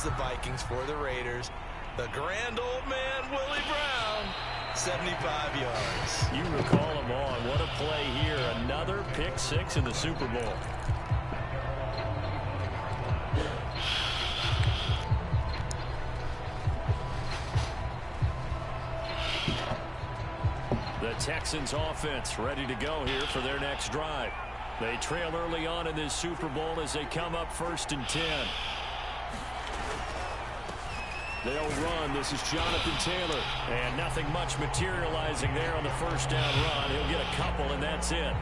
The Vikings for the Raiders. The grand old man, Willie Brown, 75 yards. You recall him on. What a play here. Another pick six in the Super Bowl. The Texans offense ready to go here for their next drive. They trail early on in this Super Bowl as they come up 1st and 10. They'll run. This is Jonathan Taylor. And nothing much materializing there on the first down run. He'll get a couple, and that's it.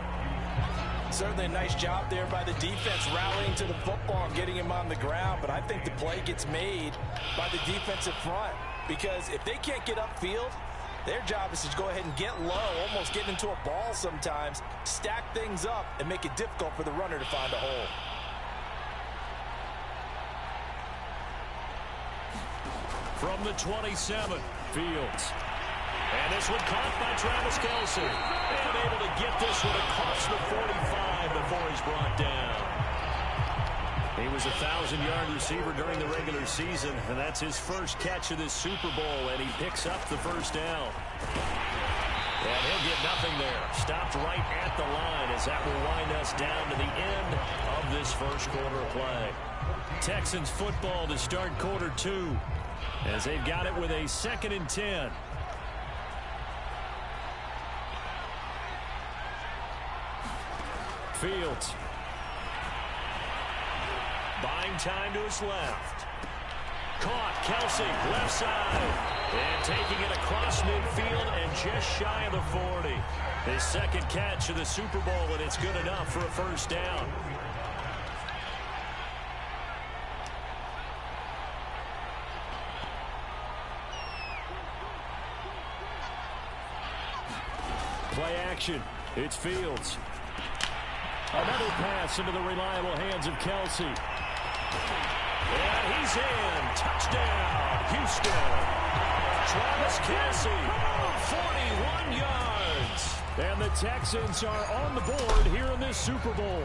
Certainly a nice job there by the defense rallying to the football and getting him on the ground. But I think the play gets made by the defensive front. Because if they can't get upfield, their job is to go ahead and get low, almost get into a ball sometimes, stack things up, and make it difficult for the runner to find a hole. From the 27, Fields. And this one caught by Travis Kelce. And able to get this one across the 45 before he's brought down. He was a 1,000-yard receiver during the regular season, and that's his first catch of this Super Bowl, and he picks up the first down. And he'll get nothing there. Stopped right at the line as that will wind us down to the end of this first quarter of play. Texans football to start quarter 2. As they've got it with a 2nd and 10. Fields. Buying time to his left. Caught. Kelce, left side. And taking it across midfield and just shy of the 40. His second catch of the Super Bowl, and it's good enough for a first down. Play action. It's Fields. Another pass into the reliable hands of Kelce. And he's in. Touchdown, Houston. Travis Kelce, 41 yards. And the Texans are on the board here in this Super Bowl.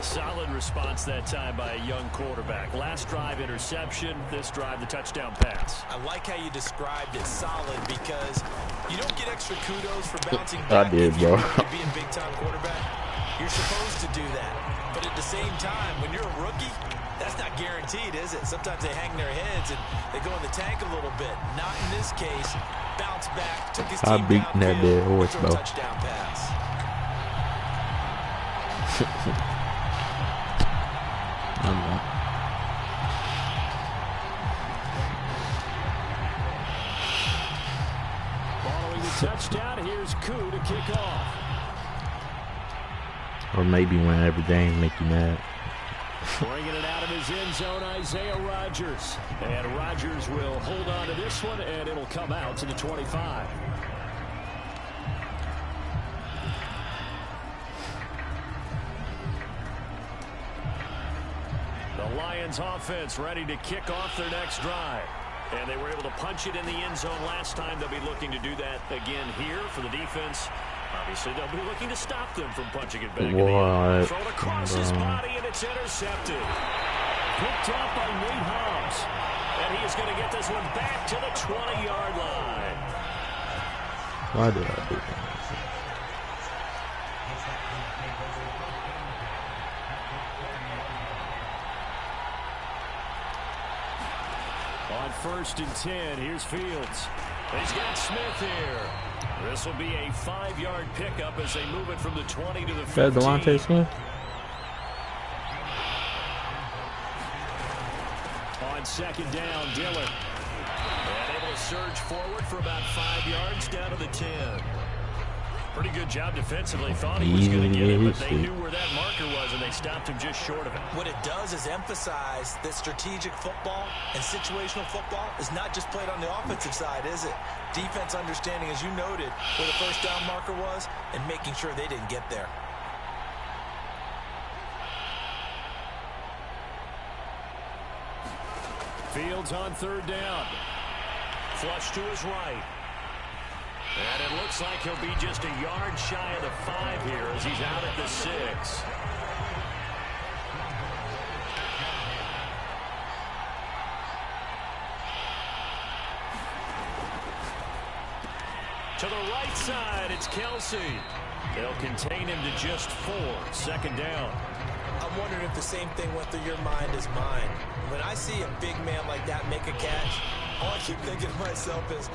Solid response that time by a young quarterback. Last drive, interception. This drive, the touchdown pass. I like how you described it, solid, because you don't get extra kudos for bouncing back. I did, bro. To be a big-time quarterback, you're supposed to do that. But at the same time, when you're a rookie, that's not guaranteed, is it? Sometimes they hang their heads and they go in the tank a little bit. Not in this case. Bounce back, took his team beating that dead horse, bro. Touchdown pass. Following the touchdown, here's Koo to kick off. Or maybe when every game make you mad. Bringing it out of his end zone, Isaiah Rodgers. And Rodgers will hold on to this one, and it'll come out to the 25. The Lions offense ready to kick off their next drive. And they were able to punch it in the end zone last time. They'll be looking to do that again here for the defense. Obviously, they'll be looking to stop them from punching it back in the end. Thrown across his body, and it's intercepted. Picked up by Nate Hobbs. And he is going to get this one back to the 20-yard line. Why did I do that? On 1st and 10, here's Fields. He's got Smith here. This will be a 5-yard pickup as they move it from the 20 to the 15. Is that Devontae Smith? On 2nd down, Dillon. And able to surge forward for about 5 yards down to the 10. Pretty good job defensively. Thought he was going to get it, but they knew where that marker was, and they stopped him just short of it. What it does is emphasize that strategic football and situational football is not just played on the offensive side, is it? Defense understanding, as you noted, where the first down marker was and making sure they didn't get there. Fields on 3rd down. Flush to his right. And it looks like he'll be just a yard shy of the 5 here as he's out at the 6. To the right side, it's Kelsey. They'll contain him to just 4. Second down. I'm wondering if the same thing went through your mind as mine. When I see a big man like that make a catch, all I keep thinking to myself is,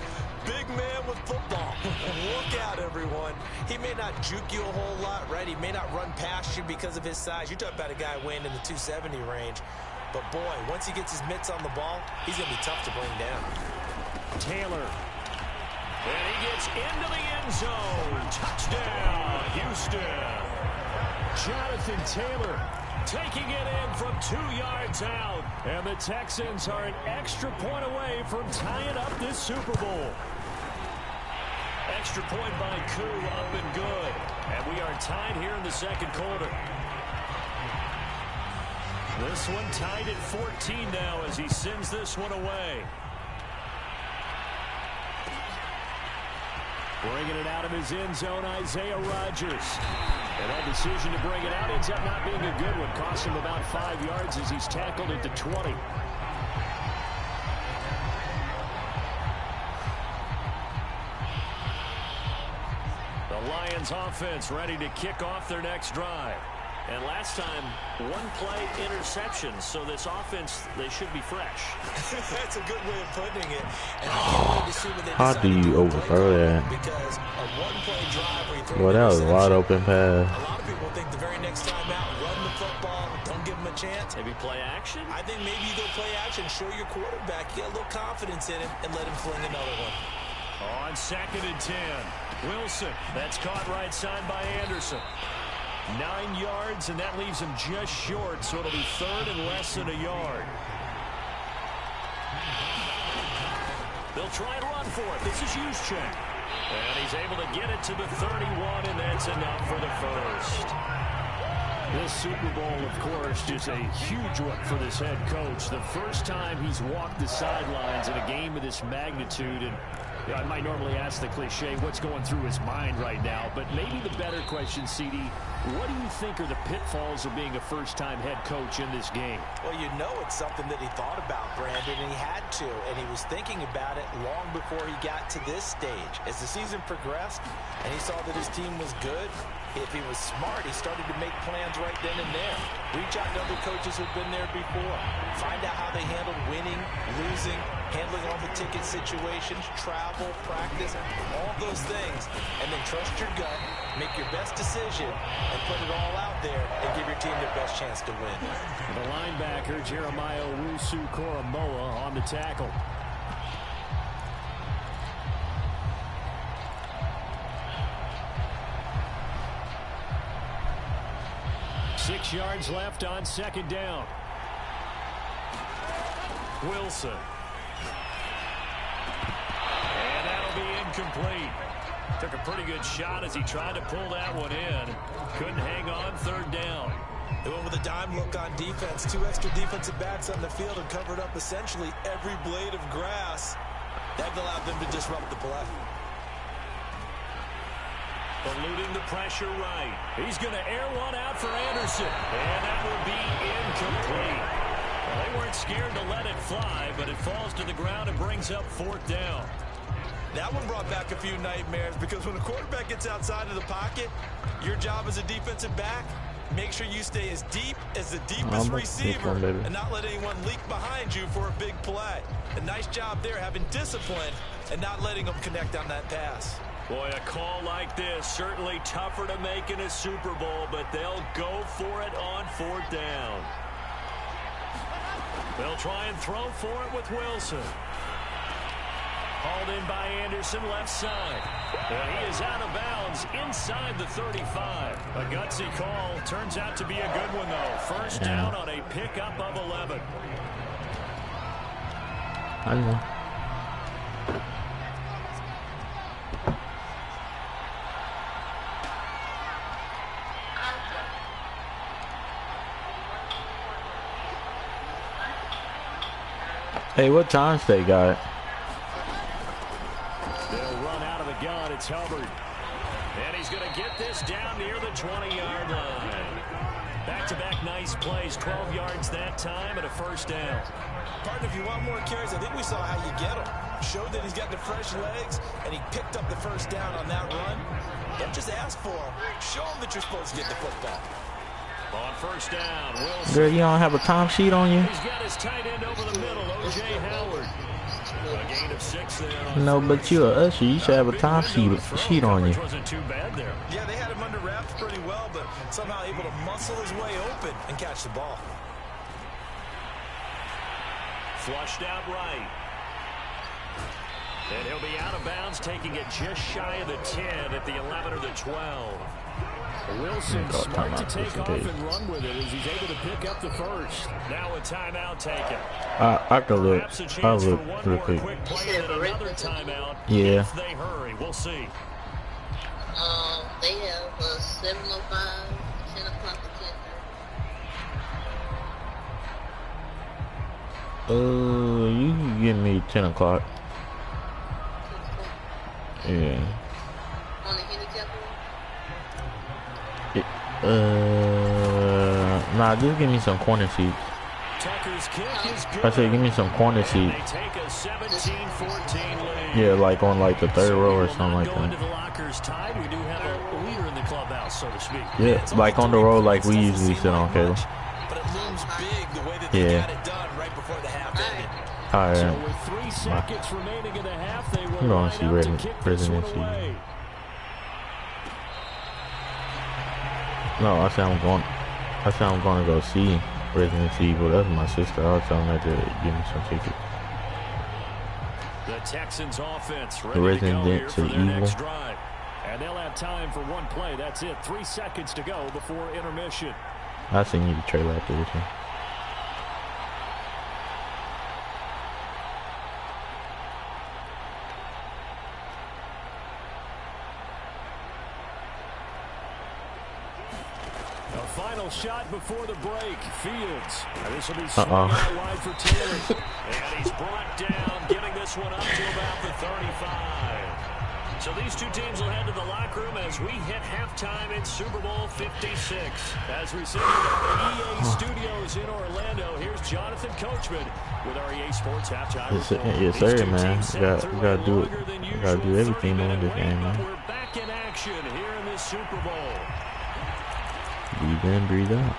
big man with football. Look out, everyone. He may not juke you a whole lot, right? He may not run past you because of his size. You're talking about a guy weighing in the 270 range. But, boy, once he gets his mitts on the ball, he's going to be tough to bring down. Taylor. And he gets into the end zone. Touchdown, Houston. Jonathan Taylor taking it in from 2 yards out. And the Texans are an extra point away from tying up this Super Bowl. Extra point by Koo, up and good. And we are tied here in the second quarter. This one tied at 14 now as he sends this one away. Bringing it out of his end zone, Isaiah Rodgers. And that decision to bring it out ends up not being a good one. Cost him about 5 yards as he's tackled at the 20. The Lions offense ready to kick off their next drive. And last time, 1-play interception, so this offense, they should be fresh. That's a good way of putting it. And I can't wait to see what they How do you overthrow that? Because a 1-play drive where you throw Well, that was a wide open pass. A lot of people think the very next time out, run the football, don't give them a chance. Maybe play action? I think maybe you go play action, show your quarterback, get a little confidence in him, and let him fling another one. On 2nd and 10, Wilson. That's caught right side by Anderson. 9 yards, and that leaves him just short, so it'll be 3rd and less than a yard. They'll try and run for it. This is Juszczyk. And he's able to get it to the 31, and that's enough for the first. This Super Bowl, of course, is a huge one for this head coach. The first time he's walked the sidelines in a game of this magnitude, and I might normally ask the cliche, what's going through his mind right now? But maybe the better question, CD, what do you think are the pitfalls of being a first-time head coach in this game? Well, you know it's something that he thought about, Brandon, and he had to. And he was thinking about it long before he got to this stage. As the season progressed and he saw that his team was good, if he was smart, he started to make plans right then and there. Reach out to other coaches who've been there before. Find out how they handled winning, losing, handling all the ticket situations, travel, practice, all those things. And then trust your gut, make your best decision, and put it all out there and give your team their best chance to win. The linebacker, Jeremiah Owusu-Koramoah, on the tackle. Six yards left on 2nd down. Wilson. And that'll be incomplete. Took a pretty good shot as he tried to pull that one in. Couldn't hang on 3rd down. They went with a dime look on defense. 2 extra defensive backs on the field and covered up essentially every blade of grass. That allowed them to disrupt the play. Eluding the pressure right. He's going to air one out for Anderson. And that will be incomplete. Well, they weren't scared to let it fly, but it falls to the ground and brings up 4th down. That one brought back a few nightmares because when a quarterback gets outside of the pocket, your job as a defensive back, make sure you stay as deep as the deepest receiver and not let anyone leak behind you for a big play. A nice job there having discipline and not letting them connect on that pass. Boy, a call like this, certainly tougher to make in a Super Bowl, but they'll go for it on 4th down. They'll try and throw for it with Wilson. Hauled in by Anderson, left side. And he is out of bounds inside the 35. A gutsy call. Turns out to be a good one, though. First down on a pickup of 11. I know. Hey, what times they got? They'll run out of the gun. It's Hubbard. And he's going to get this down near the 20-yard line. back-to-back nice plays. 12 yards that time and a first down. Partner, if you want more carries, I think we saw how you get them. Showed that he's got the fresh legs, and he picked up the first down on that run. Don't just ask for him. Show him that you're supposed to get the football. On first down, Wilson. Girl, you don't have a time sheet on you? He's got his tight end over the middle, O.J. Howard. A gain of 6 there. No, but you're a usher. You should have a time sheet on you. Wasn't too bad there. Yeah, they had him under wraps pretty well, but somehow able to muscle his way open and catch the ball. Flushed out right. And he'll be out of bounds, taking it just shy of the 10 at the 11 or the 12. Wilson smart to take off and run with it as he's able to pick up the first. Now a timeout taken. I could look. I'll look real quick. Another timeout. Yeah. If they hurry, we'll see. They have 7:05, 10 o'clock to 10:30. You can give me 10 o'clock. Yeah. On the handicap Nah, just give me some corner seats. Tucker's kick is good. I said give me some corner seats. They take a 17-14 lead. Yeah, like on like the third row or something like Going to that. the lockers tied. We do have a leader in the clubhouse, so to speak. Yeah, like on the row like we usually sit on, Caleb. But it looms big the way that they got it done right before the half ended. Alright. So with 3 seconds remaining in the half, they will I'm going line to see up to kick this one residency. away. No, I said I'm going to go see Resident Evil. That's my sister. I was telling her to give me some tickets. The Texans offense ready Resident to go here for their Evil. next drive. And they'll have time for one play. That's it. 3 seconds to go before intermission. I seen you the trailer after this one. A final shot before the break. Fields. And this will be swung out wide for Taylor. And he's brought down, getting this one up to about the 35. So these two teams will head to the locker room as we hit halftime in Super Bowl 56. As we sit here at the EA Studios in Orlando, here's Jonathan Coachman with our EA Sports halftime report. Yes, sir, man. We gotta do it. We gotta do everything in this game, man. We're back in action here in this Super Bowl. Breathe in, breathe out.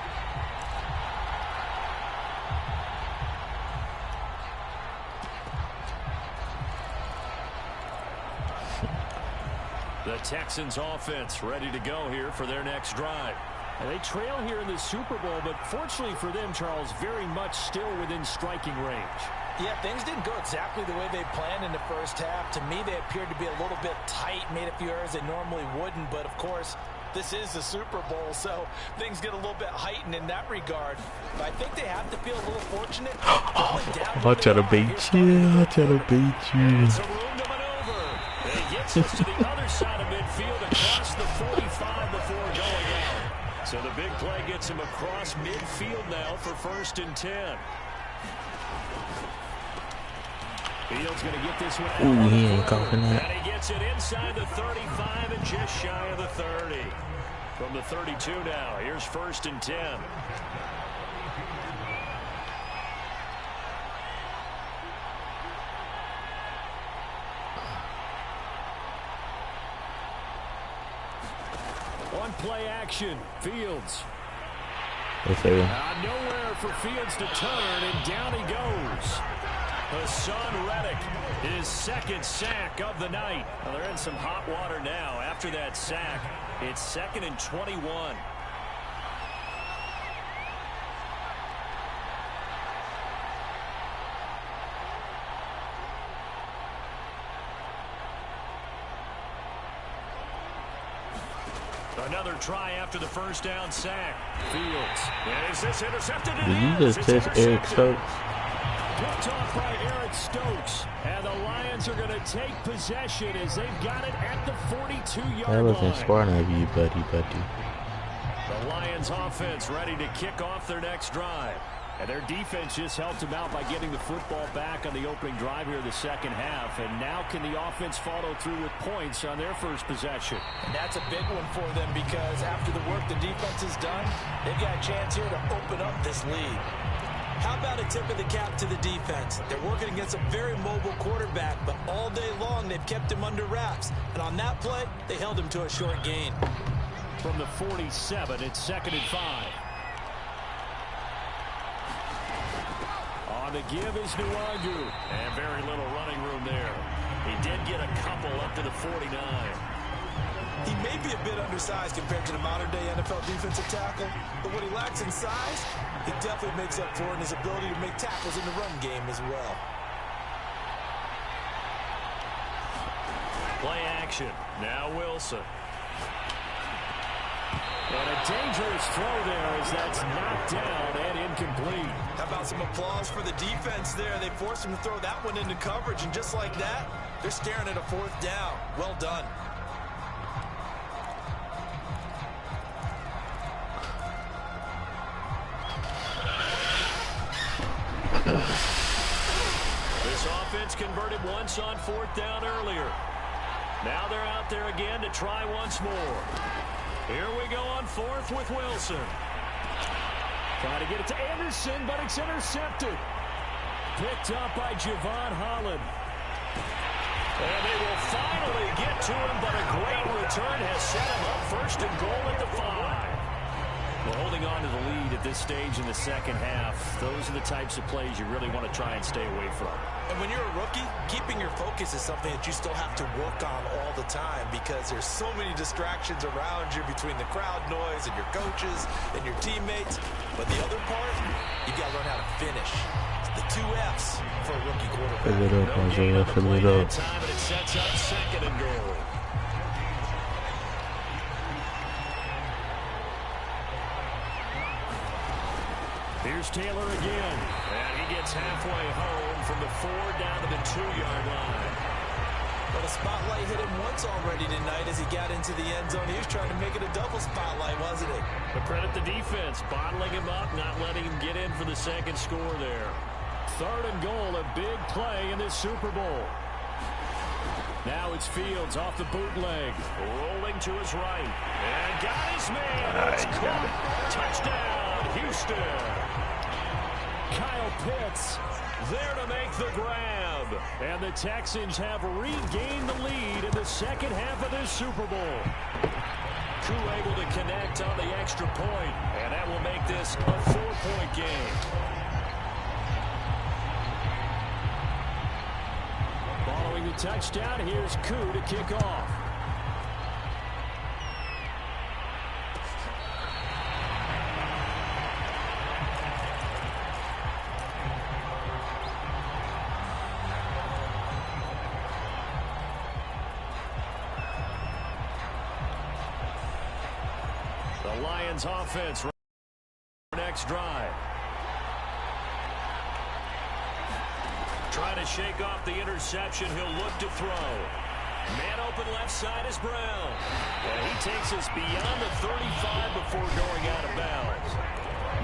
The Texans offense ready to go here for their next drive. And they trail here in the Super Bowl, but fortunately for them, Charles, very much still within striking range. Yeah, things didn't go exactly the way they planned in the first half. To me, they appeared to be a little bit tight, made a few errors they normally wouldn't, but of course, this is the Super Bowl, so things get a little bit heightened in that regard. But I think they have to feel a little fortunate. I'll try to bait you. I'll try to bait you. It's a room to maneuver. And he gets us to the other side of midfield across the 45 before going out. So the big play gets him across midfield now for 1st and 10. Fields going to get this one. Ooh, he ain't coughing that. And he gets it inside the 35 and just shy of the 30. From the 32 now, here's 1st and 10. One play action, Fields. Nowhere for Fields to turn, and down he goes. Hassan Reddick, his 2nd sack of the night. Well, they're in some hot water now. After that sack, it's 2nd and 21. Another try after the first down sack. Fields. And is this intercepted? Did you just test Eric Stokes? Picked off by Eric Stokes. And the Lions are going to take possession as they've got it at the 42-yard line. That wasn't smart of you, buddy. The Lions offense ready to kick off their next drive. And their defense just helped them out by getting the football back on the opening drive here in the second half. And now can the offense follow through with points on their first possession? And that's a big one for them because after the work the defense has done, they've got a chance here to open up this lead. How about a tip of the cap to the defense? They're working against a very mobile quarterback, but all day long they've kept him under wraps. And on that play, they held him to a short gain. From the 47, it's 2nd and 5. On the give is Nwangu. And very little running room there. He did get a couple up to the 49. He may be a bit undersized compared to the modern-day NFL defensive tackle, but what he lacks in size, he definitely makes up for in his ability to make tackles in the run game as well. Play action. Now Wilson. And a dangerous throw there as that's knocked down and incomplete. How about some applause for the defense there? They forced him to throw that one into coverage, and just like that, they're staring at a 4th down. Well done. This offense converted once on 4th down earlier. Now they're out there again to try once more. Here we go on 4th with Wilson. Trying to get it to Anderson, but it's intercepted. Picked up by Javon Holland. And they will finally get to him, but a great return has set him up 1st and goal at the 5. Well, holding on to the lead at this stage in the second half, those are the types of plays you really want to try and stay away from. And when you're a rookie, keeping your focus is something that you still have to work on all the time because there's so many distractions around you between the crowd noise and your coaches and your teammates. But the other part, you've got to learn how to finish. It's the 2 F's for a rookie quarterback. Fill it up, Isaiah. Fill it up. Time, and it sets up 2nd and goal. Here's Taylor again. And he gets halfway home from the 4 down to the 2-yard line. But a spotlight hit him once already tonight as he got into the end zone. He was trying to make it a double spotlight, wasn't it? But credit the defense, bottling him up, not letting him get in for the second score there. 3rd and goal, a big play in this Super Bowl. Now it's Fields off the bootleg. Rolling to his right. And got his man. It's caught. Touchdown, Houston. Kyle Pitts there to make the grab. And the Texans have regained the lead in the second half of this Super Bowl. Koo able to connect on the extra point. And that will make this a 4-point game. Following the touchdown, here's Koo to kick off. The Lions offense next drive. Trying to shake off the interception. He'll look to throw. Man open left side is Brown. And he takes us beyond the 35 before going out of bounds.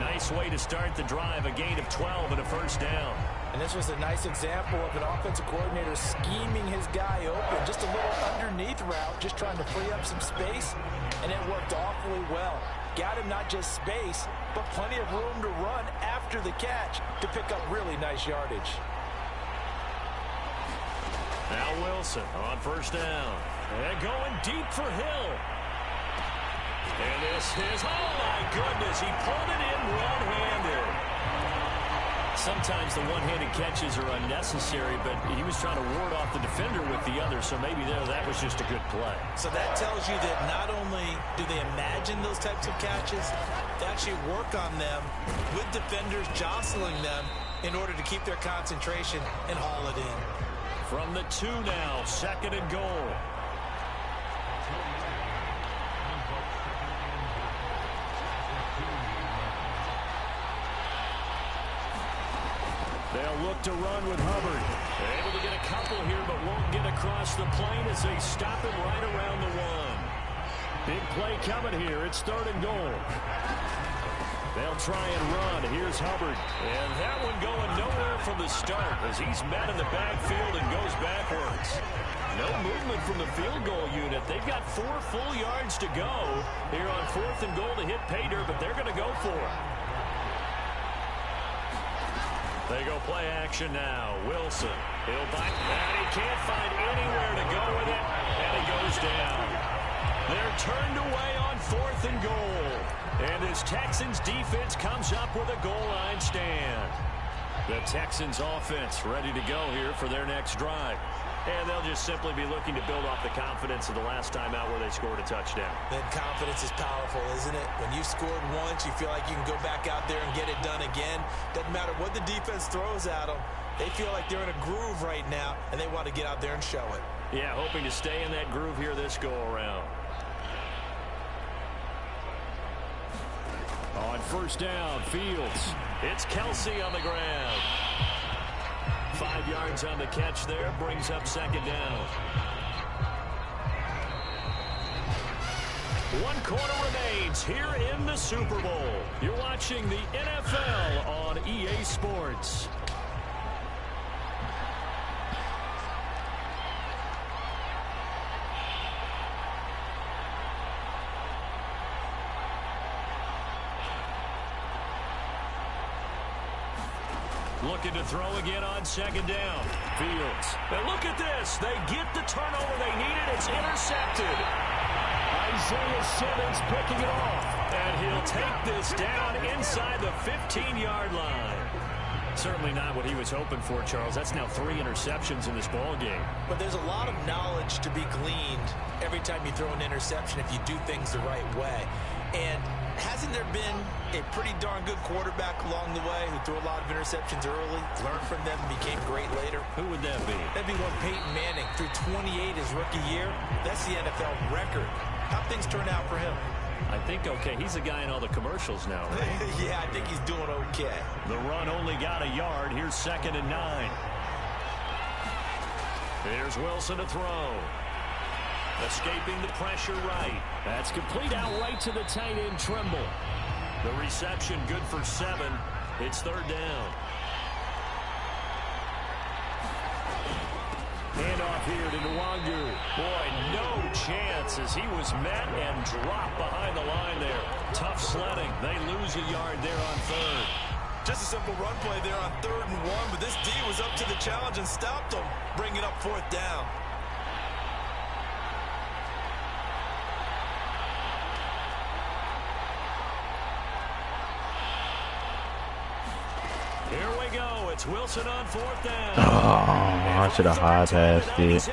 Nice way to start the drive. A gain of 12 and a 1st down. And this was a nice example of an offensive coordinator scheming his guy open. Just a little underneath route, just trying to free up some space. And it worked awfully well. Got him not just space, but plenty of room to run after the catch to pick up really nice yardage. Now Wilson on 1st down. And going deep for Hill. And this is, oh my goodness, he pulled it in one-handed. Sometimes the one-handed catches are unnecessary, but he was trying to ward off the defender with the other, so maybe that was just a good play. So that tells you that not only do they imagine those types of catches, they actually work on them with defenders jostling them in order to keep their concentration and haul it in. From the 2 now, 2nd and goal. They'll look to run with Hubbard. They're able to get a couple here, but won't get across the plane as they stop him right around the 1. Big play coming here. It's 3rd and goal. They'll try and run. Here's Hubbard. And that one going nowhere from the start as he's met in the backfield and goes backwards. No movement from the field goal unit. They've got 4 full yards to go here on 4th and goal to hit pay dirt, but they're going to go for it. They go play action now. Wilson. He'll bite that. He can't find anywhere to go with it, and it goes down. They're turned away on 4th and goal. And this Texans defense comes up with a goal line stand. The Texans offense ready to go here for their next drive. And they'll just simply be looking to build off the confidence of the last time out where they scored a touchdown. Then confidence is powerful, isn't it? When you scored once, you feel like you can go back out there and get it done again. Doesn't matter what the defense throws at them. They feel like they're in a groove right now, and they want to get out there and show it. Yeah, hoping to stay in that groove here this go-around. On first down, Fields. It's Kelsey on the ground. 5 yards on the catch there, brings up second down. 1 quarter remains here in the Super Bowl. You're watching the NFL on EA Sports. Looking to throw again on second down. Fields. And look at this. They get the turnover they needed. It's intercepted. Isaiah Simmons picking it off. And he'll take this down inside the 15-yard line. Certainly not what he was hoping for, Charles. That's now 3 interceptions in this ball game. But there's a lot of knowledge to be gleaned every time you throw an interception if you do things the right way. And hasn't there been a pretty darn good quarterback along the way who threw a lot of interceptions early, learned from them, and became great later? Who would that be? That'd be one Peyton Manning. Threw 28 his rookie year. That's the NFL record. How'd things turn out for him? I think okay. He's a guy in all the commercials now, right? Yeah, I think he's doing okay. The run only got a yard. Here's 2nd and 9. Here's Wilson to throw. Escaping the pressure right. That's complete out right to the tight end, Trimble. The reception good for 7. It's 3rd down. Handoff here to Nwangu. Boy, no chance as he was met and dropped behind the line there. Tough sledding. They lose a yard there on 3rd. Just a simple run play there on 3rd and 1, but this D was up to the challenge and stopped them, bringing up 4th down. Here we go. It's Wilson on 4th down. Oh, I should have high passed it.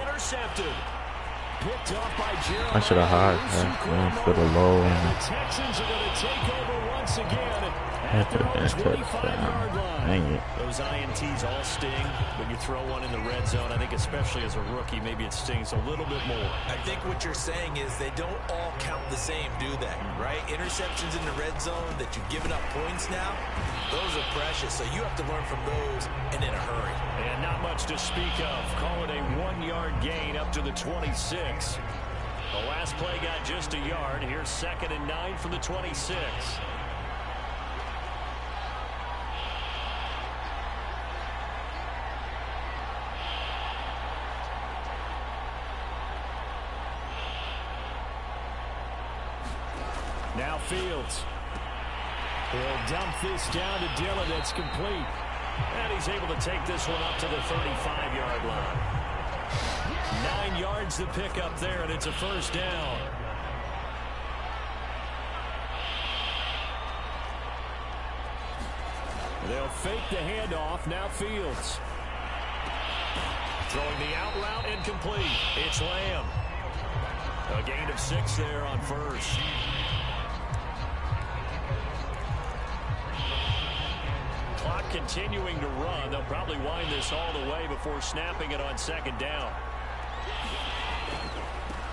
I should have high passed it for the low end. The Texans are going to take over once again That could have been a touchdown. Dang it. Those INTs all sting, but you throw one in the red zone. I think especially as a rookie, maybe it stings a little bit more. I think what you're saying is they don't all count the same, do they? Right? Interceptions in the red zone that you've given up points now, those are precious. So you have to learn from those and in a hurry. And not much to speak of. Call it a 1-yard gain up to the 26. The last play got just a yard. Here's 2nd and 9 from the 26. Now Fields. He'll dump this down to Dillon. It's complete. And he's able to take this one up to the 35-yard line. 9 yards to pick up there, and it's a 1st down. They'll fake the handoff. Now Fields. Throwing the out route incomplete. It's Lamb. A gain of 6 there on 1st. Clock continuing to run. They'll probably wind this all the way before snapping it on 2nd down.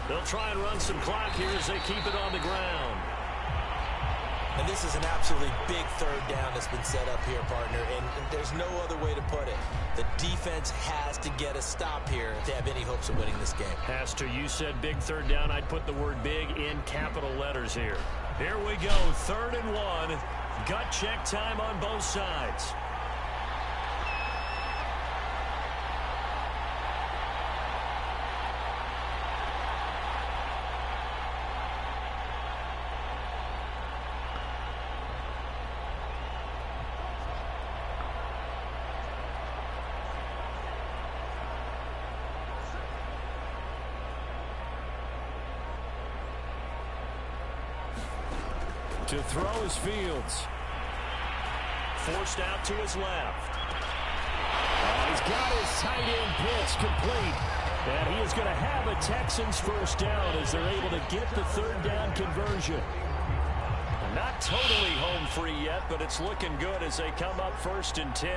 They'll try and run some clock here as they keep it on the ground. And this is an absolutely big 3rd down that's been set up here, partner, and there's no other way to put it. The defense has to get a stop here if they have any hopes of winning this game. Has to. You said big 3rd down. I'd put the word big in capital letters here. Here we go, 3rd and 1. Gut check time on both sides. To throw is Fields. Forced out to his left. He's got his tight end pitch complete. And he is going to have a Texans first down as they're able to get the third down conversion. Not totally home free yet, but it's looking good as they come up 1st and 10.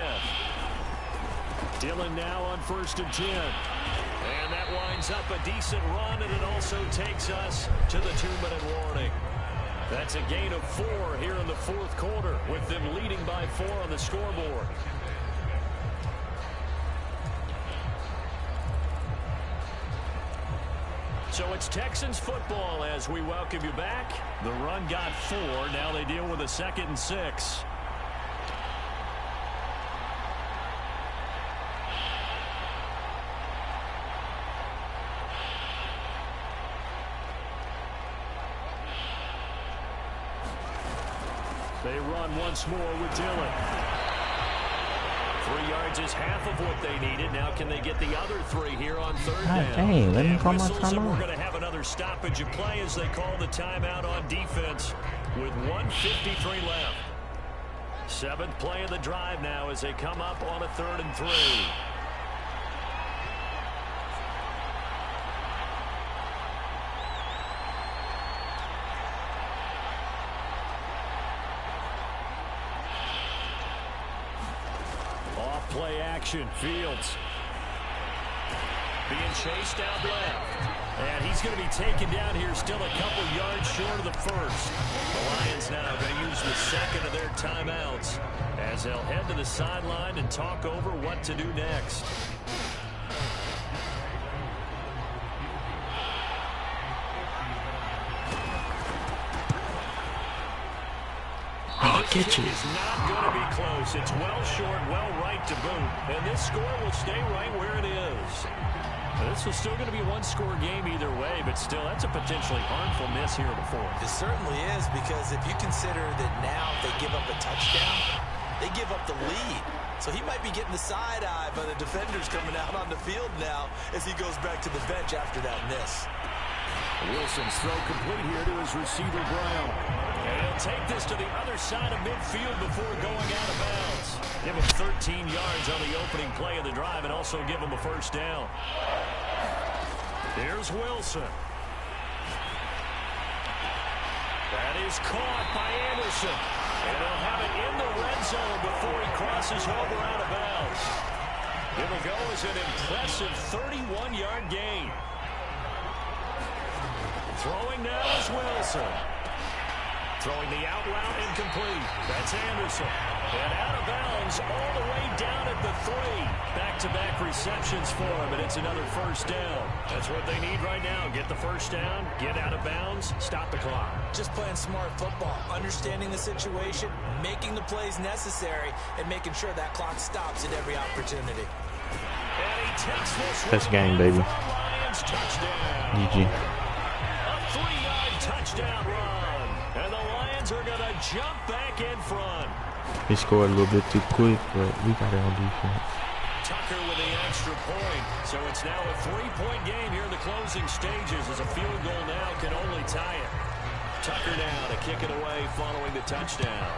Dillon now on 1st and 10. And that winds up a decent run, and it also takes us to the 2-minute warning. That's a gain of 4 here in the 4th quarter, with them leading by 4 on the scoreboard. So it's Texans football as we welcome you back. The run got 4. Now they deal with a 2nd and 6. They run once more with Dillon. 3 yards is half of what they needed. Now can they get the other 3 here on 3rd down? Dang, let me call my timeout. We're going to have another stoppage of play as they call the timeout on defense with 1:53 left. 7th play of the drive now as they come up on a 3rd and 3. Play action. Fields being chased out left. And he's going to be taken down here still a couple yards short of the first. The Lions now going to use the 2nd of their timeouts as they'll head to the sideline and talk over what to do next. Get you. It's not going to be close. It's well short, well right to boot. And this score will stay right where it is. This is still going to be a one-score game either way, but still, that's a potentially harmful miss here in the 4th. It certainly is, because if you consider that now if they give up a touchdown, they give up the lead. So he might be getting the side eye by the defenders coming out on the field now as he goes back to the bench after that miss. Wilson's throw complete here to his receiver, Brown. And he'll take this to the other side of midfield before going out of bounds. Give him 13 yards on the opening play of the drive and also give him a first down. Here's Wilson. That is caught by Anderson. And they'll have it in the red zone before he crosses over out of bounds. It'll go as an impressive 31-yard gain. Throwing now is Wilson. Throwing the out route incomplete. That's Anderson. And out of bounds all the way down at the 3. Back-to-back receptions for him, and it's another first down. That's what they need right now. Get the first down, get out of bounds, stop the clock. Just playing smart football, understanding the situation, making the plays necessary, and making sure that clock stops at every opportunity. And he takes this That's game, baby. Lions touchdown. GG. A 3-yard touchdown run. And the Lions are going to jump back in front. He scored a little bit too quick, but we got it on defense. Tucker with the extra point. So it's now a 3-point game here in the closing stages as a field goal now can only tie it. Tucker now to kick it away following the touchdown.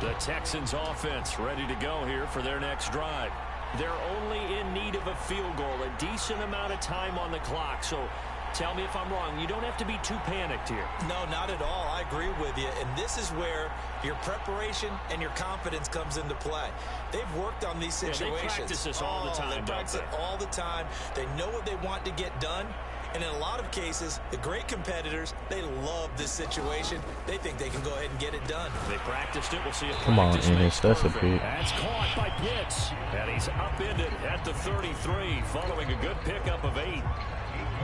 The Texans offense ready to go here for their next drive. They're only in need of a field goal, a decent amount of time on the clock. So tell me if I'm wrong. You don't have to be too panicked here. No, not at all. I agree with you. And this is where your preparation and your confidence comes into play. They've worked on these situations. They practice this all the time. They practice it all the time. They know what they want to get done. And in a lot of cases, the great competitors, they love this situation. They think they can go ahead and get it done. They practiced it. We'll see if Come on, practice Ennis, makes that's a perfect. pick. That's caught by Pitts. And he's upended at the 33, following a good pickup of 8.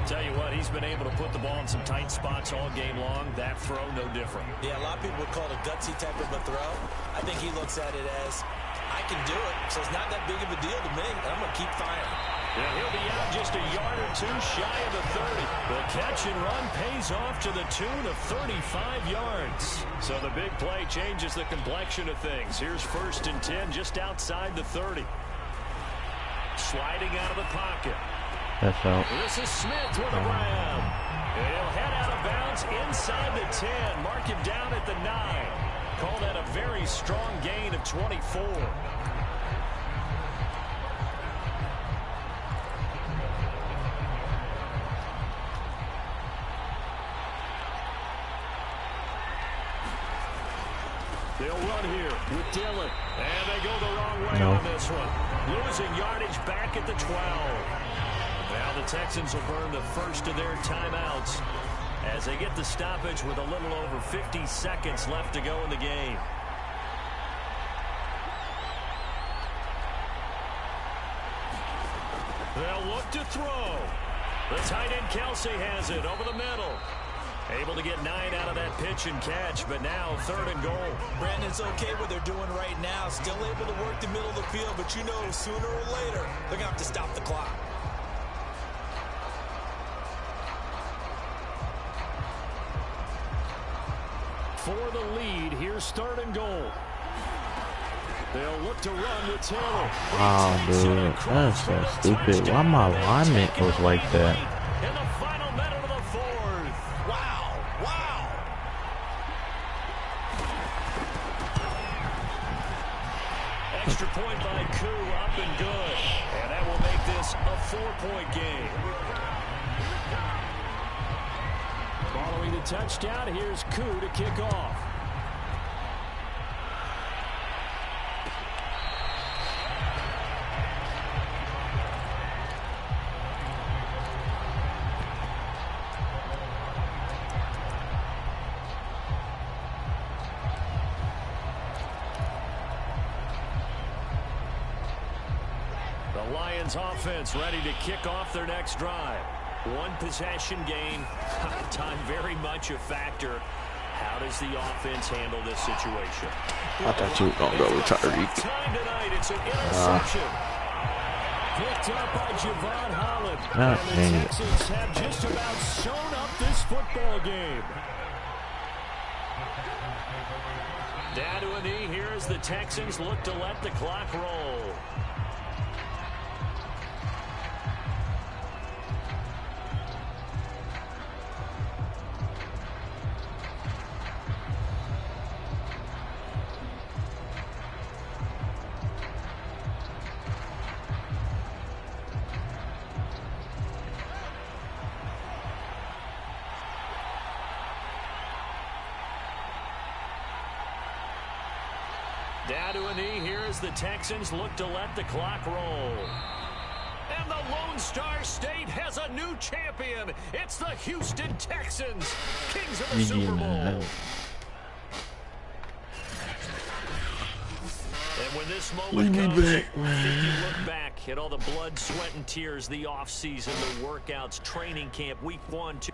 Tell you what, he's been able to put the ball in some tight spots all game long. That throw, no different. Yeah, a lot of people would call it a gutsy type of a throw. I think he looks at it as, I can do it, so it's not that big of a deal to me. I'm going to keep firing. Yeah, he'll be out just a yard or two shy of the 30. The catch and run pays off to the tune of 35 yards. So the big play changes the complexion of things. Here's 1st and 10 just outside the 30. Sliding out of the pocket. That's out. This is Smith with a grab. And he'll head out of bounds inside the 10. Mark him down at the 9. Call that a very strong gain of 24. They'll run here with Dillon. And they go the wrong way on this one. Losing yardage back at the 12. Now the Texans will burn the first of their timeouts as they get the stoppage with a little over 50 seconds left to go in the game. They'll look to throw. The tight end Kelsey has it over the middle. Able to get 9 out of that pitch and catch, but now 3rd and goal. Brandon, it's okay what they're doing right now. Still able to work the middle of the field, but you know sooner or later they're going to have to stop the clock. For the lead, here's 3rd and goal. They'll look to run with Taylor. Wow, dude. That's so stupid. Why my alignment was like that? In the final minute of the 4th. Wow. Wow. Extra point by Koo, up and good. And that will make this a 4-point game. Following the touchdown, here's Koo to kick off. The Lions offense ready to kick off their next drive. 1 possession game. Time very much a factor. How does the offense handle this situation? I thought you were going to go with Tyreek. Time tonight, it's an interception. Picked up by Javon Holland. And the Texans have just about sewn up this football game. Down to a knee here as the Texans look to let the clock roll. Down to a knee here as the Texans look to let the clock roll. And the Lone Star State has a new champion. It's the Houston Texans, kings of the Super Bowl. And when this moment comes, if you look back at all the blood, sweat, and tears, the offseason, the workouts, training camp, week 1, 2.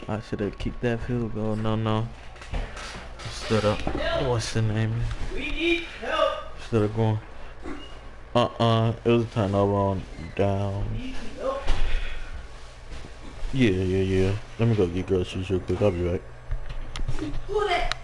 I should have kicked that field goal. No. Stood up. What's the name? We need help. Stood up going. It was a turnover on down. Yeah. Let me go get groceries real quick. I'll be back. Who that?